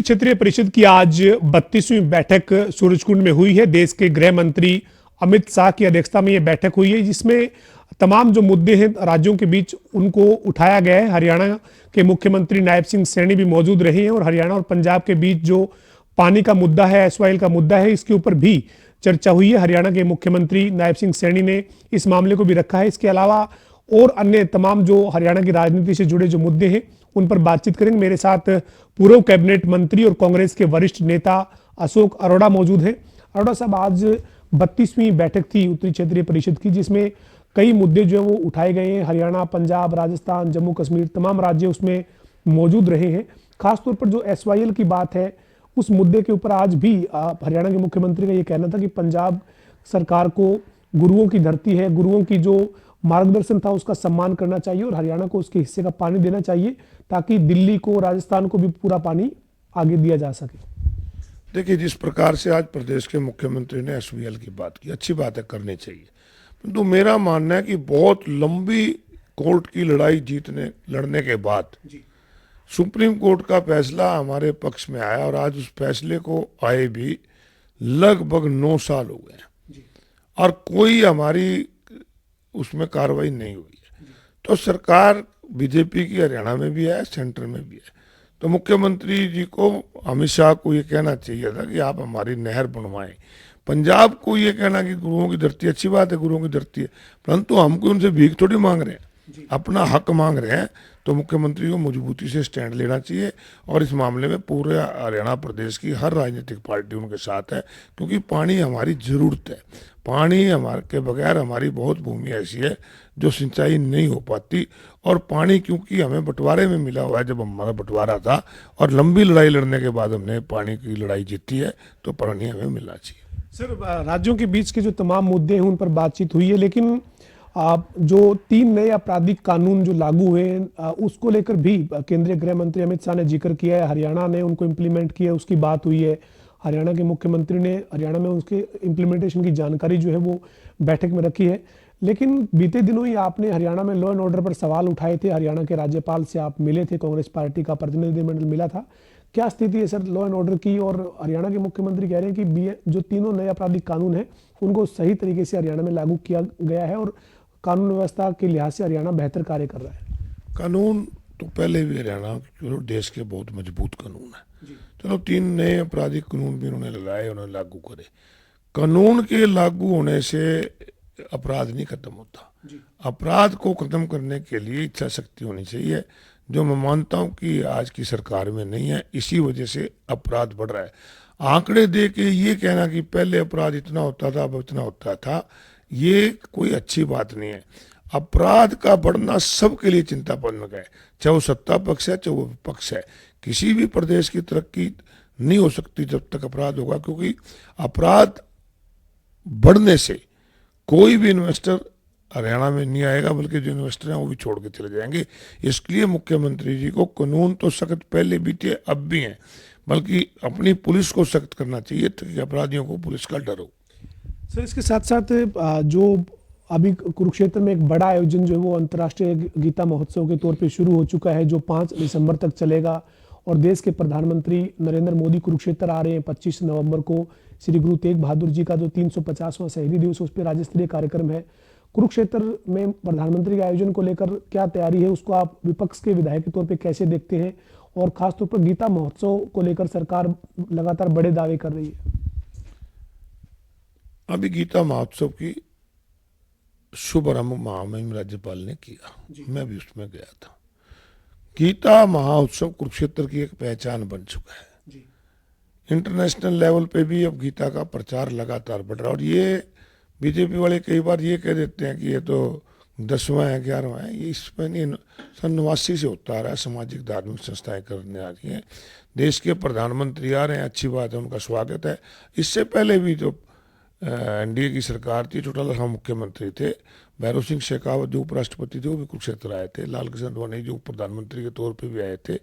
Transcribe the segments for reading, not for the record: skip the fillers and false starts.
क्षेत्रीय परिषद की आज 32वीं बैठक सूरजकुंड में हुई है। देश के गृह मंत्री अमित शाह की अध्यक्षता में यह बैठक हुई है, जिसमें तमाम जो मुद्दे हैं राज्यों के बीच उनको उठाया गया है। हरियाणा के मुख्यमंत्री नायब सिंह सैनी भी मौजूद रहे हैं और हरियाणा और पंजाब के बीच जो पानी का मुद्दा है, एसवाईएल का मुद्दा है, इसके ऊपर भी चर्चा हुई है। हरियाणा के मुख्यमंत्री नायब सिंह सैनी ने इस मामले को भी रखा है। इसके अलावा और अन्य तमाम जो हरियाणा की राजनीति से जुड़े जो मुद्दे हैं उन पर बातचीत करेंगे। मेरे साथ पूर्व कैबिनेट मंत्री और कांग्रेस के वरिष्ठ नेता अशोक अरोड़ा मौजूद हैं। अरोड़ा साहब, आज 32वीं बैठक थी उत्तरी क्षेत्रीय परिषद की, जिसमें कई मुद्दे जो है वो उठाए गए हैं। हरियाणा, पंजाब, राजस्थान, जम्मू कश्मीर, तमाम राज्य उसमें मौजूद रहे हैं। खासतौर पर जो एसवाईएल की बात है, उस मुद्दे के ऊपर आज भी हरियाणा के मुख्यमंत्री का ये कहना था कि पंजाब सरकार को गुरुओं की धरती है, गुरुओं की जो मार्गदर्शन था उसका सम्मान करना चाहिए और हरियाणा को उसके हिस्से का पानी देना चाहिए, ताकि दिल्ली को, राजस्थान को भी पूरा पानी आगे दिया जा सके। देखिए, जिस प्रकार से आज प्रदेश के मुख्यमंत्री ने एसवीएल की बात की, अच्छी बात है, करनी चाहिए। तो मेरा मानना है कि बहुत लंबी कोर्ट की लड़ाई लड़ने के बाद सुप्रीम कोर्ट का फैसला हमारे पक्ष में आया और आज उस फैसले को आए भी लगभग 9 साल हो गए हैं और कोई हमारी उसमें कार्रवाई नहीं हुई है। तो सरकार बीजेपी की हरियाणा में भी है, सेंटर में भी है। तो मुख्यमंत्री जी को, अमित शाह को ये कहना चाहिए था कि आप हमारी नहर बनवाएं। पंजाब को ये कहना कि गुरुओं की धरती, अच्छी बात है, गुरुओं की धरती है, परंतु हम कोई उनसे भीख थोड़ी मांग रहे हैं, अपना हक मांग रहे हैं। तो मुख्यमंत्री को मजबूती से स्टैंड लेना चाहिए और इस मामले में पूरे हरियाणा प्रदेश की हर राजनीतिक पार्टी उनके साथ है, क्योंकि पानी हमारी जरूरत है। पानी हमारे के बगैर हमारी बहुत भूमि ऐसी है जो सिंचाई नहीं हो पाती, और पानी क्योंकि हमें बंटवारे में मिला हुआ है, जब हमारा बंटवारा था और लंबी लड़ाई लड़ने के बाद हमने पानी की लड़ाई जीती है, तो पानी हमें मिलना चाहिए। सर, राज्यों के बीच के जो तमाम मुद्दे हैं उन पर बातचीत हुई है, लेकिन जो 3 नए आपराधिक कानून जो लागू हुए उसको लेकर भी केंद्रीय गृह मंत्री अमित शाह ने जिक्र किया है। हरियाणा ने उनको इम्प्लीमेंट किया, उसकी बात हुई है। हरियाणा के मुख्यमंत्री ने हरियाणा में उसके इम्प्लीमेंटेशन की जानकारी जो है वो बैठक में रखी है। लेकिन बीते दिनों ही आपने हरियाणा में लॉ एंड ऑर्डर पर सवाल उठाए थे। हरियाणा के राज्यपाल से आप मिले थे, कांग्रेस पार्टी का प्रतिनिधिमंडल मिला था। क्या स्थिति है सर लॉ एंड ऑर्डर की? और हरियाणा के मुख्यमंत्री कह रहे हैं कि जो तीनों नए आपराधिक कानून हैं उनको सही तरीके से हरियाणा में लागू किया गया है और कानून व्यवस्था के लिहाज से हरियाणा बेहतर कार्य कर रहा है। कानून तो पहले भी हरियाणा देश के बहुत मजबूत कानून है। चलो 3 नए आपराधिक कानून भी उन्होंने लगाए, उन्होंने लागू करे। कानून के लागू होने से अपराध नहीं खत्म होता। अपराध को खत्म करने के लिए इच्छा शक्ति होनी चाहिए, जो मैं मानता हूं कि आज की सरकार में नहीं है। इसी वजह से अपराध बढ़ रहा है। आंकड़े दे के ये कहना कि पहले अपराध इतना होता था, अब इतना होता था, ये कोई अच्छी बात नहीं है। अपराध का बढ़ना सबके लिए चिंताजनक है, चाहे वो सत्ता पक्ष है, चाहे वो विपक्ष है। किसी भी प्रदेश की तरक्की नहीं हो सकती जब तक अपराध होगा, क्योंकि अपराध बढ़ने से कोई भी इन्वेस्टर हरियाणा में नहीं आएगा, बल्कि जो इन्वेस्टर हैं वो भी छोड़ के चले जाएंगे। इसलिए मुख्यमंत्री जी को कानून तो सख्त पहले भी थे, अब भी हैं, बल्कि अपनी पुलिस को सख्त करना चाहिए ताकि अपराधियों को पुलिस का डर हो। सर, इसके साथ साथ जो अभी कुरुक्षेत्र में एक बड़ा आयोजन जो है वो अंतर्राष्ट्रीय गीता महोत्सव के तौर पे शुरू हो चुका है, जो 5 दिसंबर तक चलेगा। और देश के प्रधानमंत्री नरेंद्र मोदी कुरुक्षेत्र आ रहे हैं 25 नवंबर को। श्री गुरु तेग बहादुर जी का जो 350वां शहीदी दिवस, उस पर राज्य स्तरीय कार्यक्रम है। कुरुक्षेत्र में प्रधानमंत्री के आयोजन को लेकर क्या तैयारी है, उसको आप विपक्ष के विधायक के तौर पे कैसे देखते हैं? और खासतौर पर गीता महोत्सव को लेकर सरकार लगातार बड़े दावे कर रही है। अभी गीता महोत्सव की शुभारंभ महामहिम राज्यपाल ने किया, मैं भी उसमें गया था। गीता महोत्सव कुरुक्षेत्र की एक पहचान बन चुका है। इंटरनेशनल लेवल पे भी अब गीता का प्रचार लगातार बढ़ रहा है। और ये बीजेपी वाले कई बार ये कह देते हैं कि ये तो 10वां है, 11वां है। ये इसमें नहीं, सन 89 से होता आ रहा है। सामाजिक धार्मिक संस्थाएं करने आ रही हैं, देश के प्रधानमंत्री आ रहे हैं, अच्छी बात है, उनका स्वागत है। इससे पहले भी जो एनडीए की सरकार थी, चौटाला साहब मुख्यमंत्री थे, भैरव सिंह शेखावत जो उपराष्ट्रपति थे वो भी कुरुक्षेत्र आए थे, लालकृष्ण अडवाणी जो प्रधानमंत्री के तौर पे भी आए थे।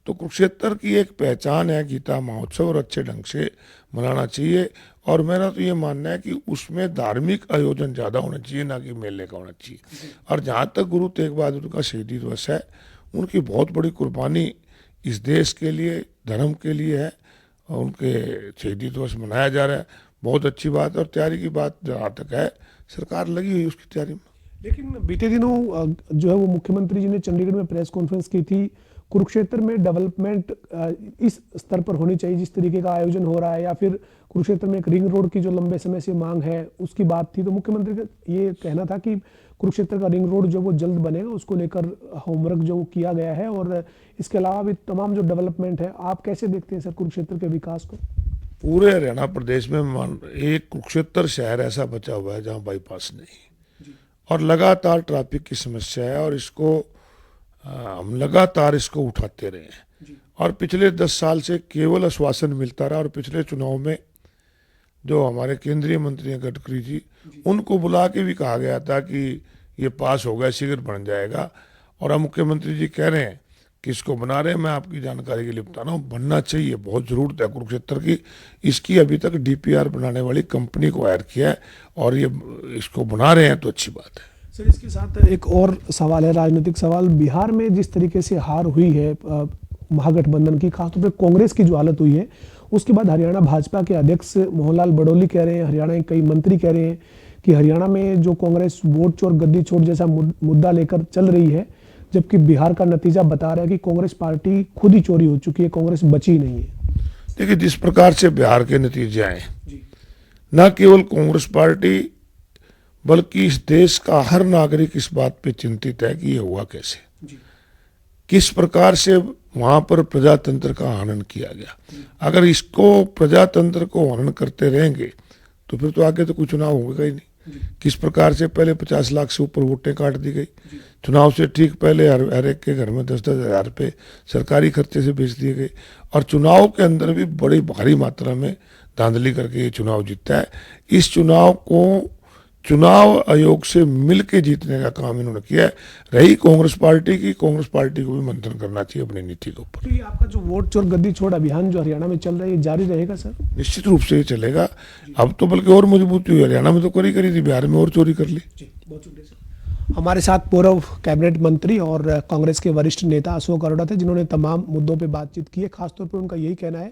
तो कुरुक्षेत्र की एक पहचान है गीता महोत्सव, और अच्छे ढंग से मनाना चाहिए। और मेरा तो ये मानना है कि उसमें धार्मिक आयोजन ज़्यादा होना चाहिए, ना कि मेले का होना चाहिए। और जहाँ तक गुरु तेग बहादुर का शहीदी दिवस है, उनकी बहुत बड़ी कुर्बानी इस देश के लिए, धर्म के लिए है और उनके शहीदी दिवस मनाया जा रहा है, बहुत अच्छी बात है। और तैयारी की बात जहाँ तक है, सरकार लगी हुई है उसकी तैयारी में। लेकिन बीते दिनों जो है वो मुख्यमंत्री जी ने चंडीगढ़ में प्रेस कॉन्फ्रेंस की थी, कुरुक्षेत्र में डेवलपमेंट इस स्तर पर होनी चाहिए जिस तरीके का आयोजन हो रहा है, या फिर कुरुक्षेत्र में एक रिंग रोड की जो लंबे समय से मांग है उसकी बात थी। तो मुख्यमंत्री का ये कहना था कि कुरुक्षेत्र का रिंग रोड जो वो जल्द बनेगा, उसको लेकर होमवर्क जो किया गया है, और इसके अलावा भी तमाम जो डेवलपमेंट है। आप कैसे देखते हैं सर कुरुक्षेत्र के विकास को? पूरे हरियाणा प्रदेश में एक कुरुक्षेत्र शहर ऐसा बचा हुआ है जहाँ बाईपास नहीं, और लगातार ट्रैफिक की समस्या है, और इसको हम लगातार इसको उठाते रहे हैं। और पिछले 10 साल से केवल आश्वासन मिलता रहा, और पिछले चुनाव में जो हमारे केंद्रीय मंत्री हैं गडकरी जी, उनको बुला के भी कहा गया था कि ये पास हो गया, शीघ्र बन जाएगा। और अब मुख्यमंत्री जी कह रहे हैं कि इसको बना रहे हैं। मैं आपकी जानकारी के लिए बता रहा हूँ, बनना चाहिए, बहुत ज़रूरत है कुरुक्षेत्र की। इसकी अभी तक डीपीआर बनाने वाली कंपनी को हायर किया है, और ये इसको बना रहे हैं तो अच्छी बात है। सर इसके साथ एक और सवाल है, राजनीतिक सवाल। बिहार में जिस तरीके से हार हुई है महागठबंधन की, खासतौर पर कांग्रेस की जो हालत हुई है, उसके बाद हरियाणा भाजपा के अध्यक्ष मोहनलाल बडोली कह रहे हैं, हरियाणा के कई मंत्री कह रहे हैं कि हरियाणा में जो कांग्रेस वोट चोर गद्दी चोर जैसा मुद्दा लेकर चल रही है, जबकि बिहार का नतीजा बता रहा है कि कांग्रेस पार्टी खुद ही चोरी हो चुकी है, कांग्रेस बची नहीं है। देखिए, जिस प्रकार से बिहार के नतीजे आए, न केवल कांग्रेस पार्टी बल्कि इस देश का हर नागरिक इस बात पे चिंतित है कि ये हुआ कैसे, किस प्रकार से वहां पर प्रजातंत्र का हनन किया गया। अगर इसको प्रजातंत्र को हनन करते रहेंगे तो फिर तो आगे तो कोई चुनाव होगा ही नहीं। किस प्रकार से पहले 50 लाख से ऊपर वोटें काट दी गई, चुनाव से ठीक पहले हर एक के घर में 10-10 हज़ार रुपये सरकारी खर्चे से बेच दिए गए, और चुनाव के अंदर भी बड़ी भारी मात्रा में धांधली करके ये चुनाव जीतता है। इस चुनाव को चुनाव आयोग से मिलके जीतने का काम इन्होंने किया है। रही कांग्रेस पार्टी की, कांग्रेस पार्टी को भी मंथन करना चाहिए अपनी नीति के ऊपर। तो ये आपका जो वोट चोर गद्दी छोड़ अभियान जो हरियाणा में चल रहा है, ये जारी रहेगा सर? निश्चित रूप से ये चलेगा। अब तो बल्कि और मजबूती हुई, हरियाणा में तो करी थी, बिहार में और चोरी कर ली। बहुत शुक्रिया सर। हमारे साथ पूर्व कैबिनेट मंत्री और कांग्रेस के वरिष्ठ नेता अशोक अरोड़ा थे, जिन्होंने तमाम मुद्दों पर बातचीत की है। खासतौर पर उनका यही कहना है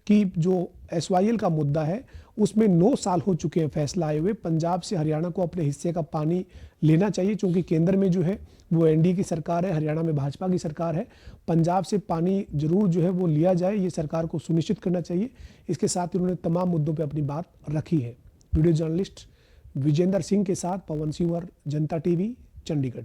कि जो SYL का मुद्दा है उसमें 9 साल हो चुके हैं फैसला आए हुए। पंजाब से हरियाणा को अपने हिस्से का पानी लेना चाहिए, क्योंकि केंद्र में जो है वो NDA की सरकार है, हरियाणा में भाजपा की सरकार है। पंजाब से पानी जरूर जो है वो लिया जाए, ये सरकार को सुनिश्चित करना चाहिए। इसके साथ ही उन्होंने तमाम मुद्दों पर अपनी बात रखी है। वीडियो जर्नलिस्ट विजेंद्र सिंह के साथ पवन सिंह, जनता TV, चंडीगढ़।